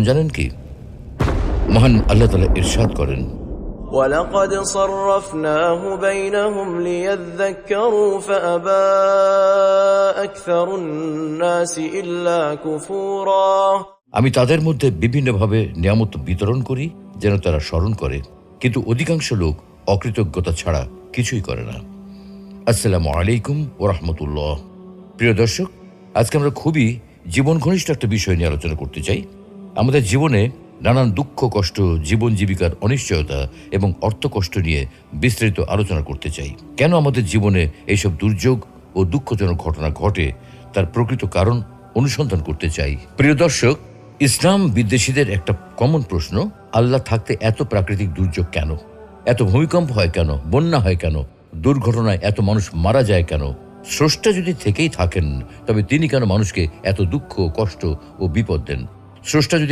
জানেন কি, মহান আল্লাহ তাআলা ইরশাদ করেন, وَلَقَدْ صَرَّفْنَاهُ بَيْنَهُمْ لِيَذَّكَّرُوا فَأَبَى أَكْثَرُ النَّاسِ إِلَّا كُفُورًا। আমি তাদের মধ্যে বিভিন্নভাবে নিয়ামত বিতরণ করি যেন তারা স্মরণ করে, কিন্তু অধিকাংশ লোক অকৃতজ্ঞতা ছাড়া কিছুই করে না। আসসালামু আলাইকুম ওয়া রাহমাতুল্লাহ। প্রিয় দর্শক, আজকে আমরা খুবই জীবন ঘনিষ্ঠ একটা বিষয় নিয়ে আলোচনা করতে চাই। আমাদের জীবনে নানান দুঃখ কষ্ট, জীবন জীবিকার অনিশ্চয়তা এবং অর্থকষ্ট নিয়ে বিস্তারিত আলোচনা করতে চাই। কেন আমাদের জীবনে এইসব দুর্যোগ ও দুঃখজনক ঘটনা ঘটে, তার প্রকৃত কারণ অনুসন্ধান করতে চাই। প্রিয় দর্শক, ইসলাম বিদ্বেষীদের একটা কমন প্রশ্ন, আল্লাহ থাকতে এত প্রাকৃতিক দুর্যোগ কেন? এত ভূমিকম্প হয় কেন? বন্যা হয় কেন? দুর্ঘটনায় এত মানুষ মারা যায় কেন? স্রষ্টা যদি থেকেই থাকেন, তবে তিনি কেন মানুষকে এত দুঃখ, কষ্ট ও বিপদ দেন? স্রষ্টা যদি